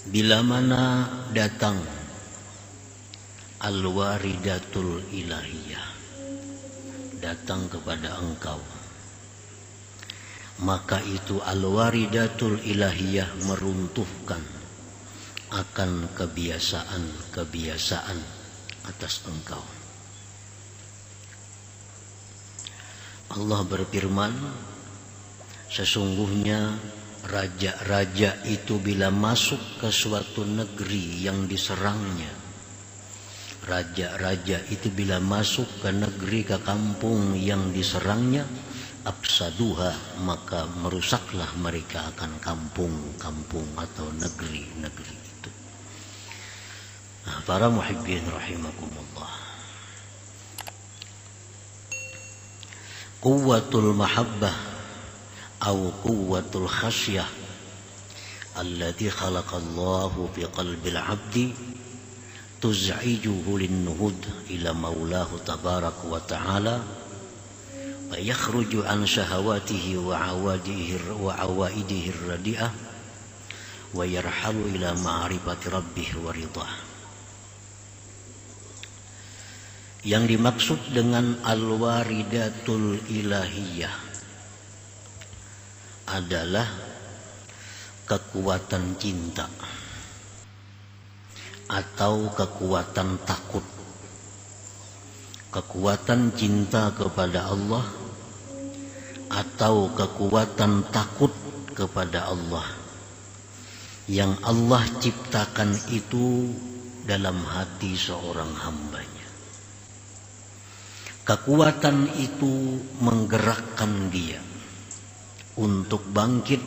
Bila mana datang al-waridatul ilahiyah, datang kepada engkau, maka itu al-waridatul ilahiyah meruntuhkan akan kebiasaan-kebiasaan atas engkau. Allah berfirman, sesungguhnya raja-raja itu bila masuk ke suatu negeri yang diserangnya, raja-raja itu bila masuk ke negeri, ke kampung yang diserangnya, afsaduha, maka merusaklah mereka akan kampung-kampung atau negeri-negeri itu. Nah, para muhibbin rahimakumullah, quwwatul mahabbah atau quwwatul khasyah allati khalaqallahu fi qalbil 'abdi tuz'ijuhu lin-nuhud ila maulahu tabaraka wa ta'ala wa yakhruju an syahawatihi wa awaidihi ar-radi'ah wa yarhalu ila ma'rifati rabbih wa ridhah. Yang dimaksud dengan al-waridatul ilahiyah adalah kekuatan cinta atau kekuatan takut. Kekuatan cinta kepada Allah atau kekuatan takut kepada Allah yang Allah ciptakan itu dalam hati seorang hambanya. Kekuatan itu menggerakkan dia untuk bangkit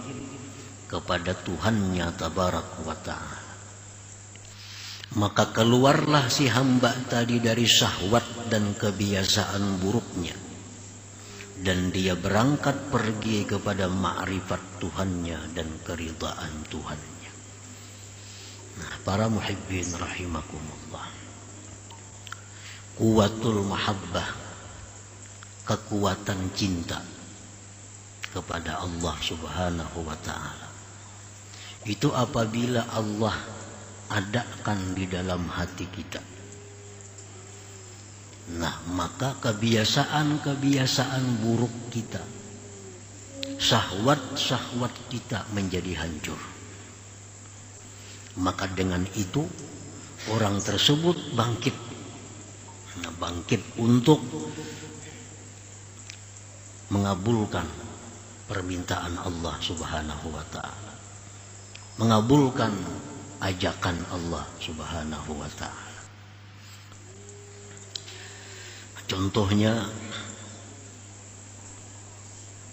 kepada Tuhannya tabaraka wa ta'ala. Maka keluarlah si hamba tadi dari syahwat dan kebiasaan buruknya, dan dia berangkat pergi kepada ma'rifat Tuhannya dan keridhaan Tuhannya. Nah, para muhibbin rahimakumullah, quwwatul mahabbah, kekuatan cinta kepada Allah subhanahu wa ta'ala, itu apabila Allah adakan di dalam hati kita. Nah, maka kebiasaan-kebiasaan buruk kita, syahwat-syahwat kita menjadi hancur. Maka dengan itu orang tersebut bangkit. Nah, bangkit untuk mengabulkan permintaan Allah subhanahu wa ta'ala, mengabulkan ajakan Allah subhanahu wa ta'ala. Contohnya,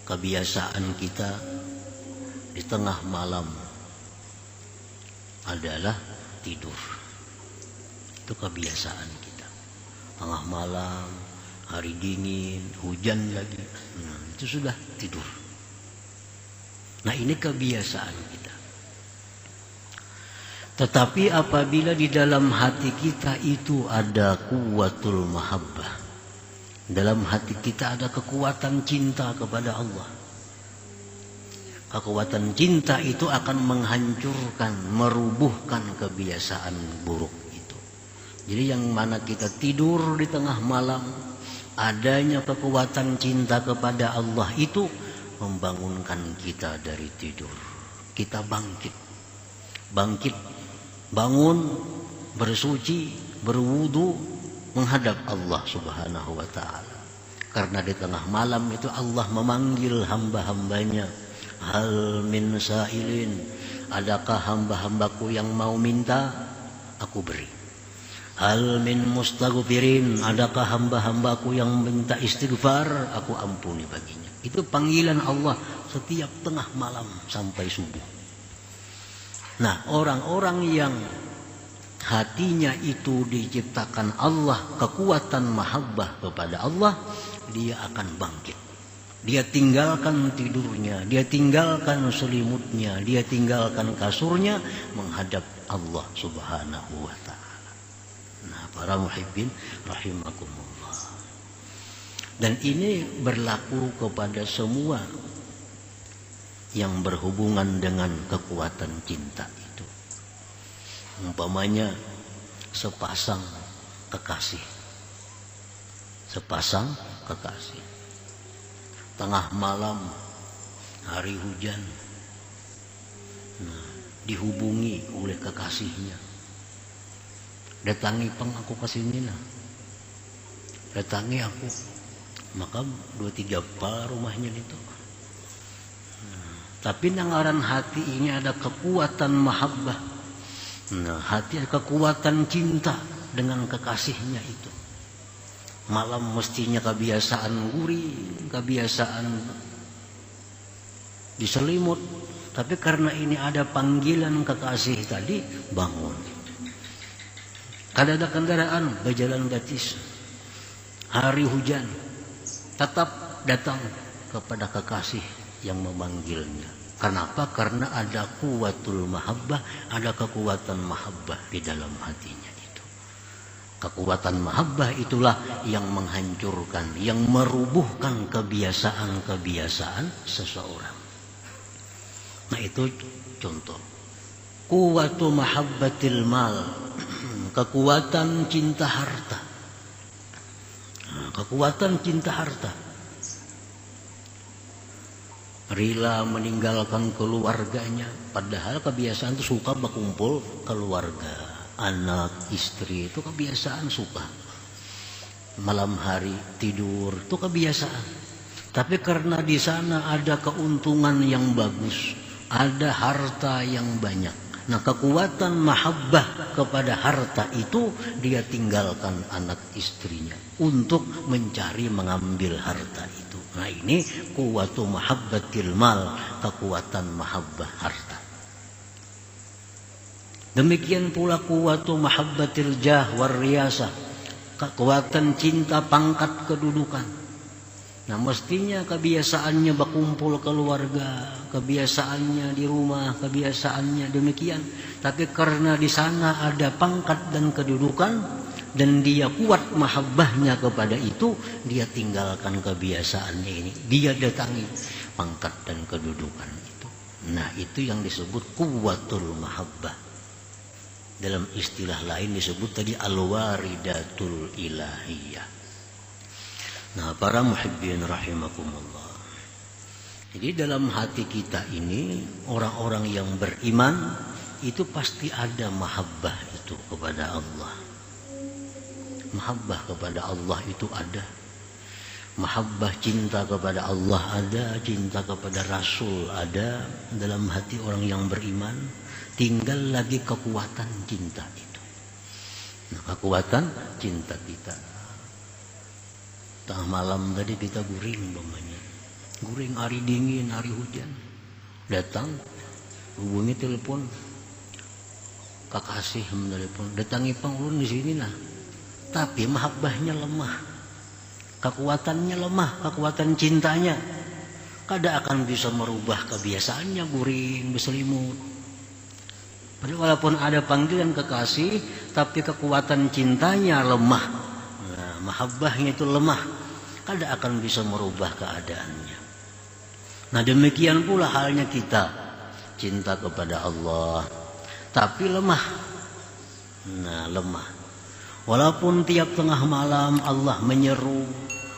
kebiasaan kita di tengah malam adalah tidur. Itu kebiasaan kita. Tengah malam, hari dingin, hujan lagi, itu sudah tidur. Nah, ini kebiasaan kita. Tetapi apabila di dalam hati kita itu ada quwwatul mahabbah, dalam hati kita ada kekuatan cinta kepada Allah, kekuatan cinta itu akan menghancurkan, merubuhkan kebiasaan buruk itu. Jadi yang mana kita tidur di tengah malam, adanya kekuatan cinta kepada Allah itu membangunkan kita dari tidur. Kita bangkit, bangun, bersuci, berwudu, menghadap Allah subhanahu wa ta'ala. Karena di tengah malam itu Allah memanggil hamba-hambanya, hal min sa'ilin, adakah hamba-hambaku yang mau minta, aku beri. Hal min mustaghfirin, adakah hamba-hambaku yang minta istighfar, aku ampuni baginya. Itu panggilan Allah setiap tengah malam sampai subuh. Nah, orang-orang yang hatinya itu diciptakan Allah, kekuatan mahabbah kepada Allah, dia akan bangkit. Dia tinggalkan tidurnya, dia tinggalkan selimutnya, dia tinggalkan kasurnya, menghadap Allah subhanahu wa ta'ala. Nah, para muhibbin rahimakumullah. Dan ini berlaku kepada semua yang berhubungan dengan kekuatan cinta itu. Umpamanya sepasang kekasih. Sepasang kekasih. Tengah malam, hari hujan. Nah, dihubungi oleh kekasihnya. Datangi pang aku ke sini nah. Datangi aku. Maka 2-3 pal rumahnya itu. Tapi nangaran hati ini ada kekuatan mahabbah. Nah, hati ada kekuatan cinta dengan kekasihnya itu. Malam mestinya kebiasaan guring, kebiasaan diselimut. Tapi karena ini ada panggilan kekasih tadi, bangun. Kada ada kendaraan, berjalan gratis. Hari hujan, tetap datang kepada kekasih yang memanggilnya. Kenapa? Karena ada kuwatul mahabbah, ada kekuatan mahabbah di dalam hatinya itu. Kekuatan mahabbah itulah yang menghancurkan, yang merubuhkan kebiasaan-kebiasaan seseorang. Nah itu contoh. Kuwatu mahabbatil mal, kekuatan cinta harta. Kekuatan cinta harta. Rela meninggalkan keluarganya, padahal kebiasaan itu suka berkumpul keluarga, anak, istri itu kebiasaan suka. Malam hari tidur itu kebiasaan. Tapi karena di sana ada keuntungan yang bagus, ada harta yang banyak. Nah, kekuatan mahabbah kepada harta itu dia tinggalkan anak istrinya untuk mencari mengambil harta itu. Nah ini kuwatu mahabbatil mal, kekuatan mahabbah harta. Demikian pula kuwatu mahabbatil jah war riyasah, kekuatan cinta pangkat kedudukan. Nah mestinya kebiasaannya berkumpul keluarga, kebiasaannya di rumah, kebiasaannya demikian. Tapi karena di sana ada pangkat dan kedudukan, dan dia kuat mahabbahnya kepada itu, dia tinggalkan kebiasaannya ini. Dia datangi pangkat dan kedudukan itu. Nah itu yang disebut kuwatul mahabbah. Dalam istilah lain disebut tadi al-waridatul ilahiyah. Nah para muhibbin rahimakumullah. Jadi dalam hati kita ini, orang-orang yang beriman itu pasti ada mahabbah itu kepada Allah. Mahabbah kepada Allah itu ada. Mahabbah cinta kepada Allah ada, cinta kepada Rasul ada dalam hati orang yang beriman. Tinggal lagi kekuatan cinta itu. Nah, kekuatan cinta kita. Tengah malam tadi kita guring umpamanya. Guring hari dingin, hari hujan. Datang, hubungi telepon. Kekasih menelepon, datangi pangulun di sini lah. Tapi mahabbahnya lemah, kekuatannya lemah, kekuatan cintanya kada akan bisa merubah kebiasaannya guring berselimut. Walaupun ada panggilan kekasih, tapi kekuatan cintanya lemah. Nah, mahabbahnya itu lemah, kada akan bisa merubah keadaannya. Nah demikian pula halnya kita, cinta kepada Allah, tapi lemah. Nah lemah. Walaupun tiap tengah malam Allah menyeru,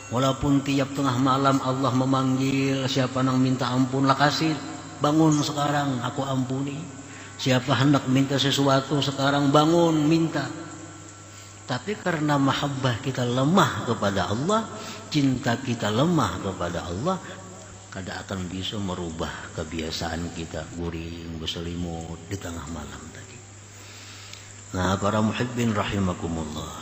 walaupun tiap tengah malam Allah memanggil, siapa yang minta ampun lah kasih, bangun sekarang aku ampuni. Siapa hendak minta sesuatu sekarang bangun minta. Tapi karena mahabbah kita lemah kepada Allah, cinta kita lemah kepada Allah, kada akan bisa merubah kebiasaan kita guring berselimut di tengah malam tadi. Nah para muhibbin rahimakumullah,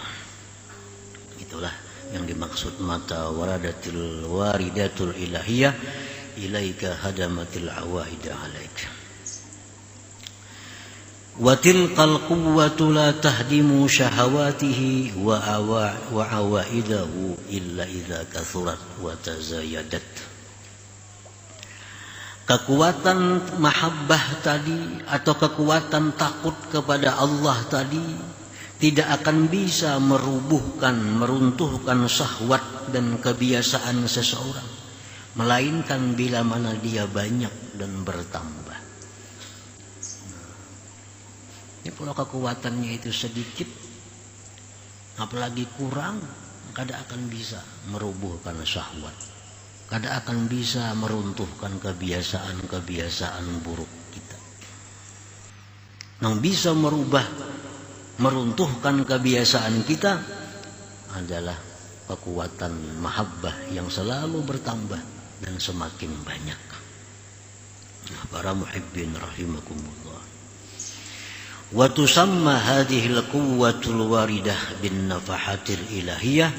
itulah yang dimaksud mata waridatul ilahiyah ilaika hadamatil awaida alaika. Wa tilqal quwwatu la tahdimu syahawatihi wa awaidahu illa idza kathurat wa tazayadat. Kekuatan mahabbah tadi atau kekuatan takut kepada Allah tadi tidak akan bisa meruntuhkan syahwat dan kebiasaan seseorang, melainkan bila mana dia banyak dan bertambah. Ini kalau kekuatannya itu sedikit, apalagi kurang, kada akan bisa merubuhkan syahwat, kada akan bisa meruntuhkan kebiasaan-kebiasaan buruk kita. Yang bisa meruntuhkan kebiasaan kita adalah kekuatan mahabbah yang selalu bertambah dan semakin banyak. Nah, para muhibbin rahimakumullah. Wa tusamma hadhihi al-quwwatul waridah bin nafahatil ilahiyah,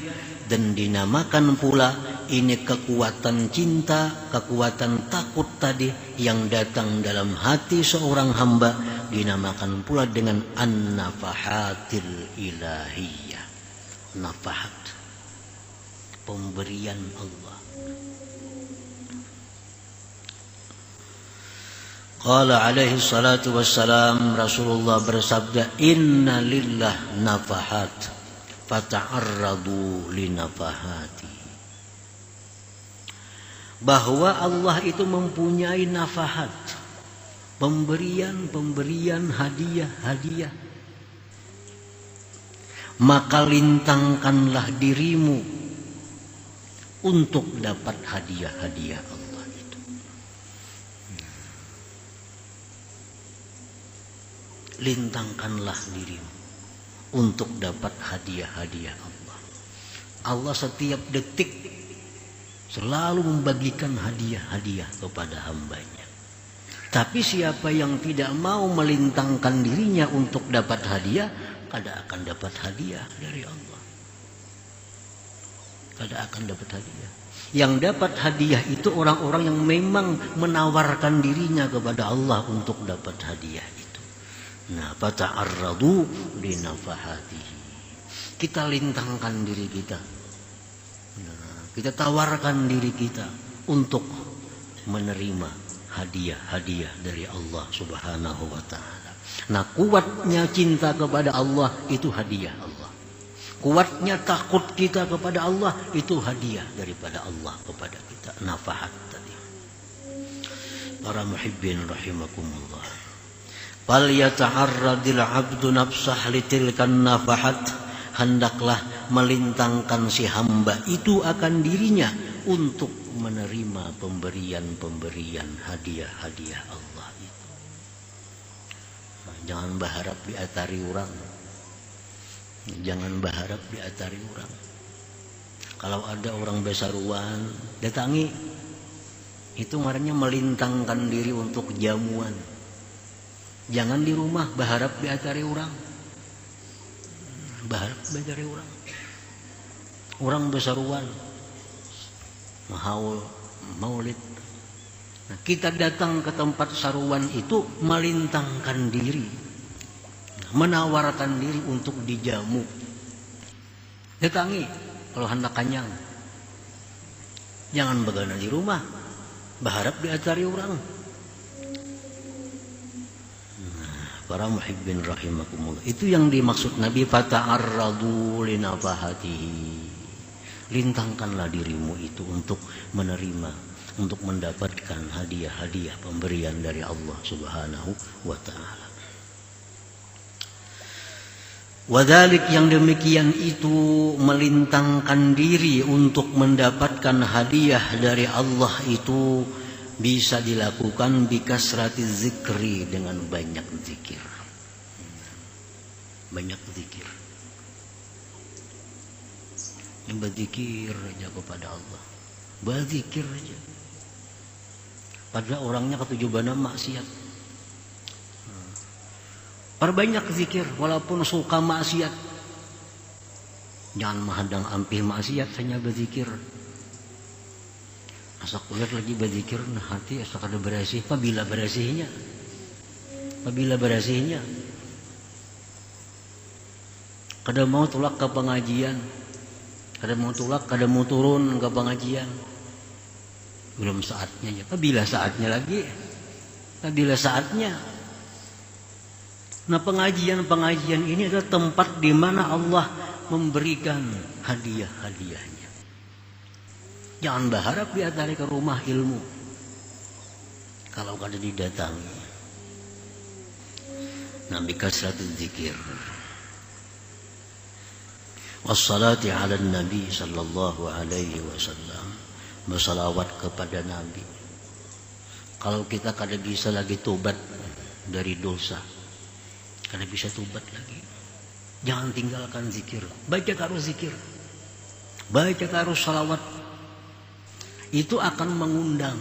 dan dinamakan pula ini kekuatan cinta, kekuatan takut tadi yang datang dalam hati seorang hamba, dinamakan pula dengan an-nafahatil ilahiyah. Nafahat, pemberian Allah. Qala alaihi salatu wassalam, Rasulullah bersabda, inna lillah nafahat fata'arradu linafahati. Bahwa Allah itu mempunyai nafahat, pemberian, hadiah. Maka lintangkanlah dirimu untuk dapat hadiah-hadiah Allah. Lintangkanlah dirimu untuk dapat hadiah-hadiah Allah. Allah setiap detik selalu membagikan hadiah-hadiah kepada hambanya. Tapi siapa yang tidak mau melintangkan dirinya untuk dapat hadiah, kada akan dapat hadiah dari Allah. Kada akan dapat hadiah. Yang dapat hadiah itu orang-orang yang memang menawarkan dirinya kepada Allah untuk dapat hadiah. Nah, fata'arradu linafahatihi. Kita lintangkan diri kita. Nah, kita tawarkan diri kita untuk menerima hadiah-hadiah dari Allah Subhanahu wa taala. Nah, kuatnya cinta kepada Allah itu hadiah Allah. Kuatnya takut kita kepada Allah itu hadiah daripada Allah kepada kita. Nafahat tadi. Para muhibbin rahimakumullah. Fal yata'arradil 'abdu nafsah litilkan nafahat, hendaklah melintangkan si hamba itu akan dirinya untuk menerima pemberian-pemberian hadiah-hadiah Allah itu. Nah, jangan berharap diatari orang. Jangan berharap diatari orang. Kalau ada orang besaruan, datangi. Itu ngarannya melintangkan diri untuk jamuan. Jangan di rumah berharap diatari orang. Berharap diatari orang. Orang besaruan maulid. Nah, kita datang ke tempat saruan itu melintangkan diri, menawarkan diri untuk dijamu. Datangi kalau hendak kanyang. Jangan begana di rumah berharap diatari orang. Para muhibbin rahimakumullah, itu yang dimaksud Nabi fata'arradu linafahatihi. Lintangkanlah dirimu itu untuk menerima, untuk mendapatkan hadiah-hadiah pemberian dari Allah Subhanahu wa taala. Wadalik, yang demikian itu melintangkan diri untuk mendapatkan hadiah dari Allah itu bisa dilakukan bikasrati zikri, dengan banyak zikir. Banyak zikir. Yang berzikir aja kepada Allah. Berzikir aja. Padahal orangnya ketujuan maksiat. Perbanyak zikir walaupun suka maksiat. Jangan menghadang ampih maksiat, hanya berzikir. Asa kulihat lagi berzikir, nah hati asa kada bersih. Apabila bersihnya? Kada mau tulak ke pengajian, kada mau turun ke pengajian. Belum saatnya ya. Apabila saatnya lagi? Apabila saatnya? Nah, pengajian ini adalah tempat di mana Allah memberikan hadiah-hadiahnya. Jangan berharap diatari ke rumah ilmu kalau kada didatangi. Nabi kasratul zikir. Wassalati ala Nabi sallallahu alaihi wasallam. Bersalawat kepada Nabi. Kalau kita kada bisa lagi tobat dari dosa, kada bisa tobat lagi, jangan tinggalkan zikir. Baca karo zikir, baca karo salawat. Itu akan mengundang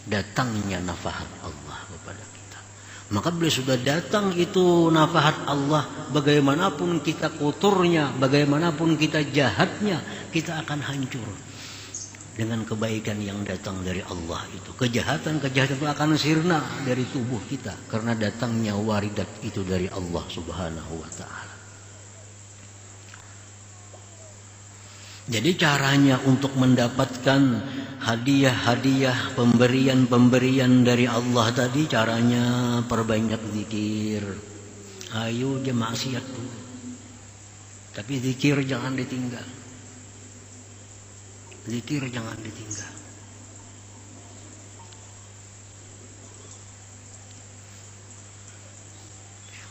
datangnya nafahat Allah kepada kita. Maka bila sudah datang itu nafahat Allah, bagaimanapun kita kotornya, bagaimanapun kita jahatnya, kita akan hancur dengan kebaikan yang datang dari Allah itu. Kejahatan-kejahatan itu akan sirna dari tubuh kita karena datangnya waridat itu dari Allah Subhanahu wa ta'ala. Jadi caranya untuk mendapatkan hadiah-hadiah, pemberian-pemberian dari Allah tadi, caranya perbanyak zikir. Ayo dia maksiat dulu, tapi zikir jangan ditinggal. Zikir jangan ditinggal.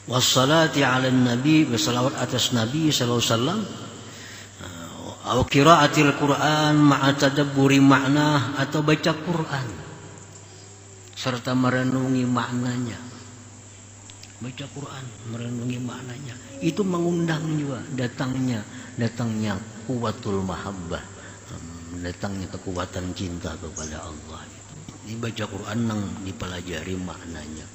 Wassalati ala Nabi, bersalawat atas Nabi sallallahu alaihi wasallam. Atau qiraatil Quran ma'a tadabburi makna, atau baca Quran serta merenungi maknanya. Baca Quran, merenungi maknanya. Itu mengundang juga datangnya kuwatul mahabbah, datangnya kekuatan cinta kepada Allah itu. Dibaca Quran nang dipelajari maknanya.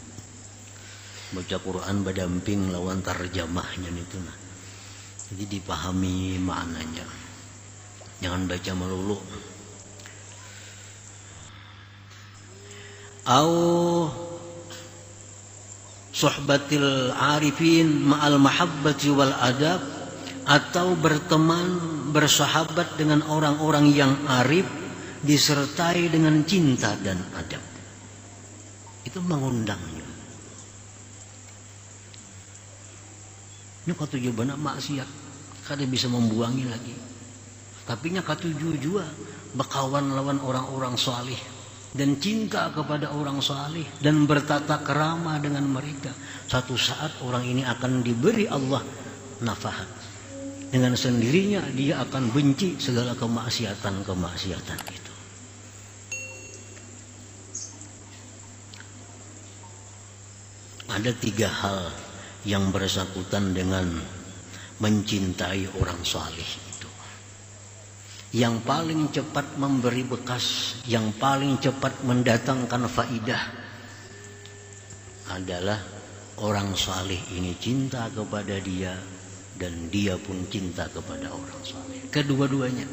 Baca Quran berdamping lawan tarjamahnya itu nah. Jadi dipahami maknanya. Jangan baca melulu. Au suhbatil arifin ma'al mahabbati wal adab, atau berteman, bersahabat dengan orang-orang yang arif disertai dengan cinta dan adab. Itu mengundangnya. Ini katuju benar maksiat, kada bisa membuangi lagi. Tapi nya katuju juga berkawan lawan orang-orang salih dan cinta kepada orang salih dan bertata kerama dengan mereka. Satu saat orang ini akan diberi Allah nafahat. Dengan sendirinya dia akan benci segala kemaksiatan itu. Ada 3 hal yang bersangkutan dengan mencintai orang salih itu. Yang paling cepat memberi bekas, yang paling cepat mendatangkan faidah adalah orang salih ini cinta kepada dia dan dia pun cinta kepada orang salih. Kedua-duanya.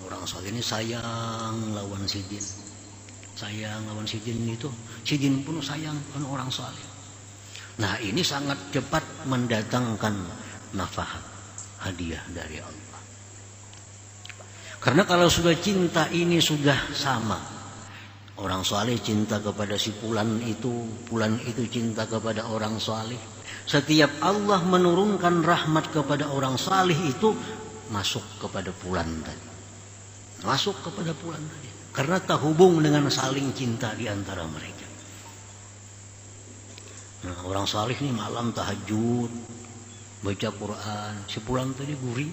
Orang salih ini sayang lawan sidin. Sayang lawan sidin itu, sidin pun sayang lawan orang salih. Nah, ini sangat cepat mendatangkan nafahat, hadiah dari Allah. Karena kalau sudah cinta ini sudah sama. Orang saleh cinta kepada si fulan itu cinta kepada orang saleh. Setiap Allah menurunkan rahmat kepada orang saleh itu masuk kepada fulan tadi. Masuk kepada fulan tadi. Karena terhubung dengan saling cinta di antara mereka. Nah, orang saleh ini malam tahajud, baca Quran, si fulan tadi guring.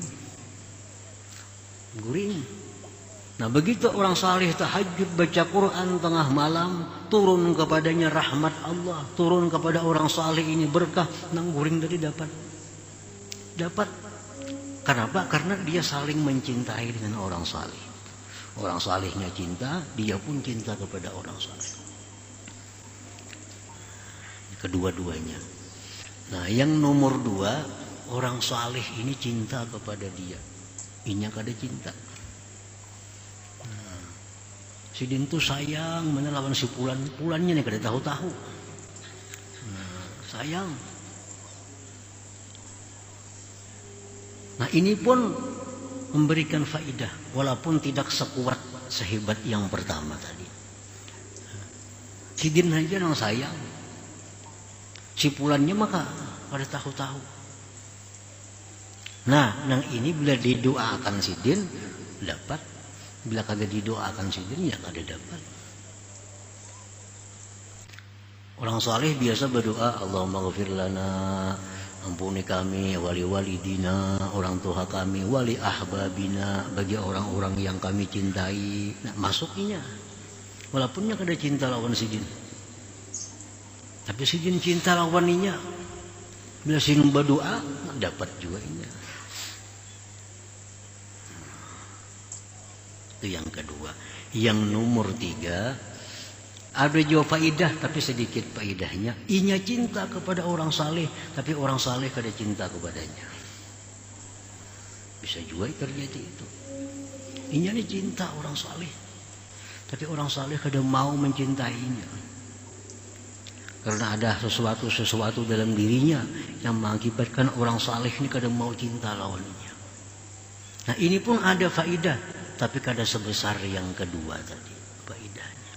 Nah, begitu orang saleh tahajud baca Quran tengah malam, turun kepadanya rahmat Allah, turun kepada orang saleh ini berkah, nang guring tadi dapat. Kenapa? Karena dia saling mencintai dengan orang saleh. Orang salehnya cinta, dia pun cinta kepada orang saleh. Kedua-duanya. Nah, yang nomor 2, orang saleh ini cinta kepada dia. Inya kada cinta. Nah, sidin tu sayang menelawan si pulannya nih kada tahu-tahu. Nah, sayang. Nah, ini pun memberikan faidah walaupun tidak sekuat sehebat yang pertama tadi. Sidin aja yang sayang. Si pulannya maka pada tahu-tahu. Nah, nang ini bila didoakan sidin dapat, bila kada didoakan sidin ya kada dapat. Orang saleh biasa berdoa, Allahumma ghafir lana, ampuni kami, wali walidina, orang tua kami, wali ahbabina, bagi orang-orang yang kami cintai. Nah, masukinya. Walaupunnya kada cinta lawan sijin. Tapi sijin cinta lawaninya. Bila sin berdoa, dapat juga ini. Itu yang kedua. Yang nomor 3, ada juga faidah tapi sedikit faidahnya. Inya cinta kepada orang saleh, tapi orang saleh kada cinta kepadanya. Bisa juga terjadi itu. Inya ini cinta orang saleh, tapi orang saleh kada mau mencintainya. Karena ada sesuatu dalam dirinya yang mengakibatkan orang saleh ini kada mau cinta lawannya. Nah, ini pun ada faidah, tapi kada sebesar yang kedua tadi faidahnya.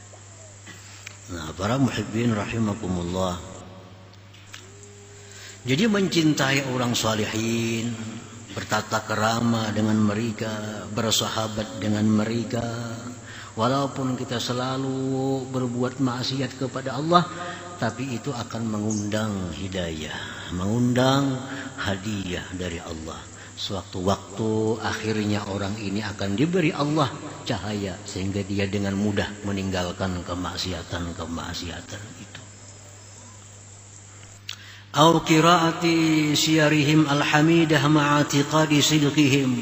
Nah, para muhibbin rahimakumullah. Jadi mencintai orang salihin, bertata kerama dengan mereka, bersahabat dengan mereka, walaupun kita selalu berbuat maksiat kepada Allah, tapi itu akan mengundang hidayah, mengundang hadiah dari Allah. Sewaktu-waktu akhirnya orang ini akan diberi Allah cahaya sehingga dia dengan mudah meninggalkan kemaksiatan itu. Au qiraati siyarihim alhamidah ma'atiqadi sidqihim,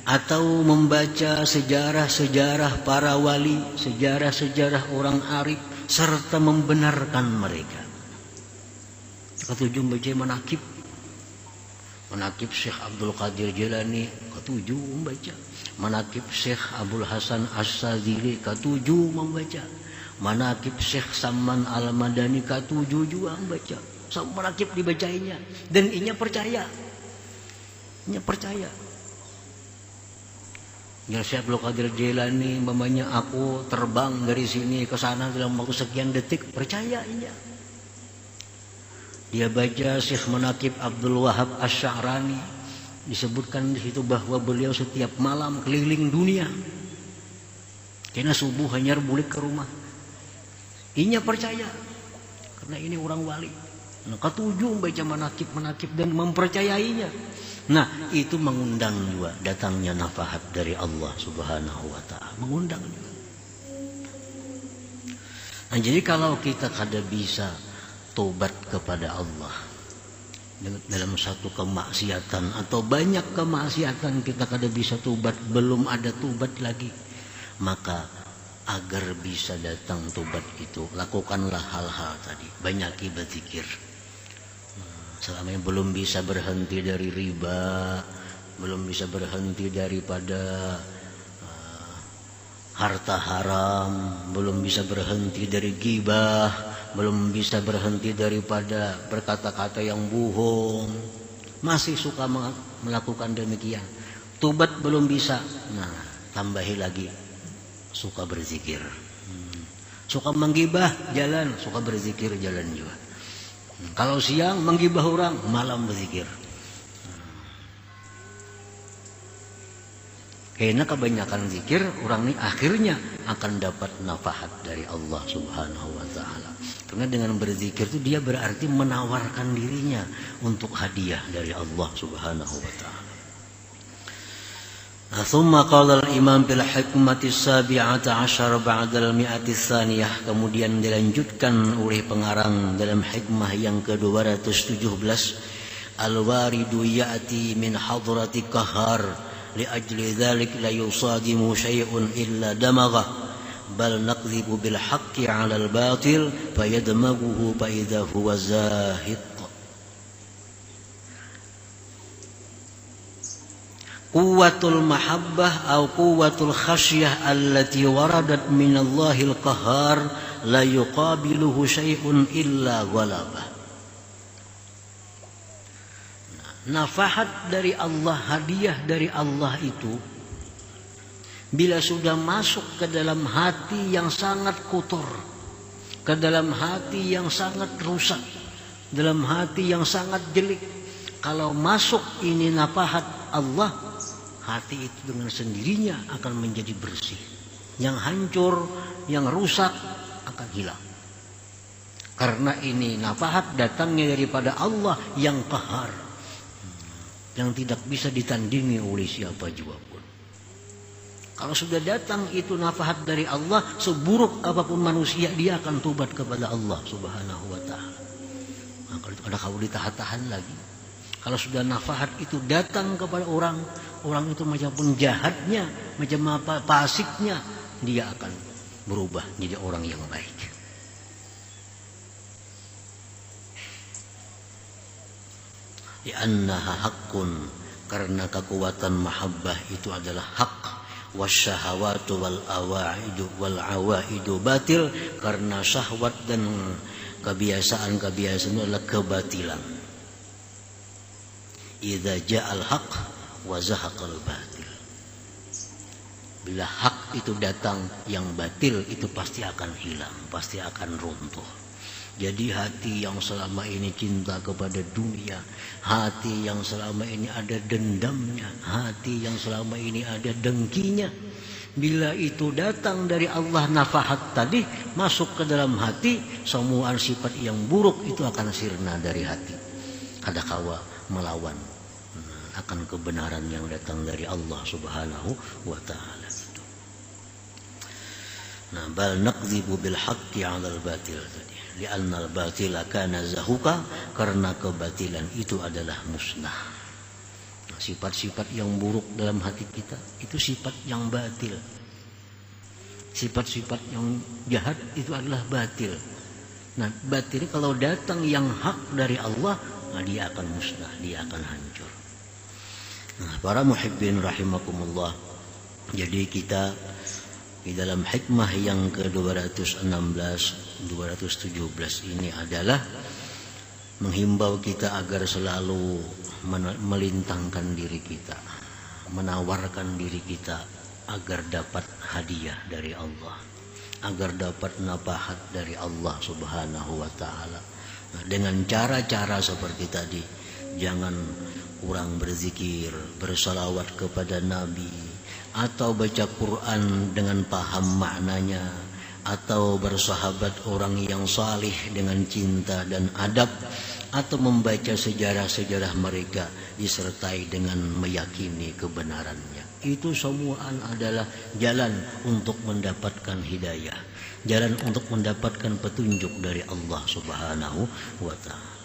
atau membaca sejarah-sejarah para wali, sejarah-sejarah orang arif serta membenarkan mereka. Ketujuh baca manakib Syekh Abdul Qadir Jilani, ketujuh membaca. Manakib Syekh Abdul Hasan As-Sadzili, ketujuh membaca. Manakib Syekh Saman Al-Madani, ketujuh juga membaca. Semua manakib dibacainya dan inya percaya. Inya percaya. Ya, Syekh Abdul Qadir Jilani, mamanya aku terbang dari sini ke sana dalam waktu sekian detik, percaya inya. Dia baca Syekh Manakib Abdul Wahab Asy-Sya'rani, disebutkan di situ bahwa beliau setiap malam keliling dunia. Karena subuh hanya balik ke rumah. Inya percaya karena ini orang wali. Nah, ketujuh baca manakib dan mempercayainya. Nah, itu mengundang juga datangnya nafahat dari Allah Subhanahu wa taala, mengundang juga. Nah, jadi kalau kita kada bisa tobat kepada Allah dalam satu kemaksiatan atau banyak kemaksiatan kita kada bisa tobat, belum ada tobat lagi, maka agar bisa datang tobat itu lakukanlah hal-hal tadi, banyaki berzikir. Selama ini belum bisa berhenti dari riba, belum bisa berhenti daripada harta haram, belum bisa berhenti dari ghibah, belum bisa berhenti daripada berkata-kata yang bohong, masih suka melakukan demikian, tobat belum bisa. Nah, tambahi lagi, suka berzikir, suka menggibah jalan, suka berzikir jalan juga. Kalau siang menggibah orang, malam berzikir. Karena kebanyakan zikir, orang ini akhirnya akan dapat nafahat dari Allah Subhanahu wa taala. Karena dengan berzikir itu dia berarti menawarkan dirinya untuk hadiah dari Allah Subhanahu wa taala. ثم قال الإمام بالحكمة السابعة عشر بعد المئة الثانية. Kemudian dilanjutkan oleh pengarang dalam hikmah yang ke-217, al-waridu ya'ti min hadrati qahar liajli dhalik la yusadimu syai'un illa damagha bal naqdhibu bil haqqi 'ala al-batil fayadmaghuhu fa idza huwa zahid. Quwwatul mahabbah atau quwwatul khasyah allati waradat min Allahil qahar la yuqabiluhu syai'un illa ghalabah. Nafahat dari Allah, hadiah dari Allah itu bila sudah masuk ke dalam hati yang sangat kotor, ke dalam hati yang sangat rusak, dalam hati yang sangat jelek, kalau masuk ini nafahat Allah, hati itu dengan sendirinya akan menjadi bersih. Yang hancur, yang rusak akan hilang. Karena ini nafahat datangnya daripada Allah yang qahar, yang tidak bisa ditandingi oleh siapa juga pun. Kalau sudah datang itu nafahat dari Allah, seburuk apapun manusia, dia akan tobat kepada Allah Subhanahu wa ta'ala. Nah, kalau itu ada kau ditahan-tahan lagi. Kalau sudah nafahat itu datang kepada orang, orang itu macam pun jahatnya, macam apa pasiknya, dia akan berubah jadi orang yang baik. Li'annaha haqqun, karena kekuatan mahabbah itu adalah hak. Wasyahawatu wal awaidu wal awaidu batil, karena syahwat dan kebiasaan-kebiasaan itu adalah kebatilan. Idza ja'al haq wa zahaqal batil. Bila hak itu datang, yang batil itu pasti akan hilang, pasti akan runtuh. Jadi hati yang selama ini cinta kepada dunia, hati yang selama ini ada dendamnya, hati yang selama ini ada dengkinya, bila itu datang dari Allah nafahat tadi masuk ke dalam hati, semua sifat yang buruk itu akan sirna dari hati. Kadakawa melawan akan kebenaran yang datang dari Allah Subhanahu wa ta'ala. Nah, bal naqdhibu bil haqqi 'alal batil tadi. Li'anna al-batila kana zahuka, karena kebatilan itu adalah musnah. Nah, sifat-sifat yang buruk dalam hati kita itu sifat yang batil. Sifat-sifat yang jahat itu adalah batil. Nah, batil kalau datang yang hak dari Allah, nah dia akan musnah, dia akan hancur. Nah, para muhibbin rahimakumullah, jadi kita di dalam hikmah yang ke-216, 217 ini adalah menghimbau kita agar selalu melintangkan diri kita, menawarkan diri kita agar dapat hadiah dari Allah, agar dapat nafahat dari Allah Subhanahu wa ta'ala. Nah, dengan cara-cara seperti tadi, jangan kurang berzikir, bersalawat kepada Nabi, atau baca Quran dengan paham maknanya, atau bersahabat orang yang salih dengan cinta dan adab, atau membaca sejarah-sejarah mereka disertai dengan meyakini kebenarannya. Itu semua adalah jalan untuk mendapatkan hidayah, jalan untuk mendapatkan petunjuk dari Allah Subhanahu wa ta'ala.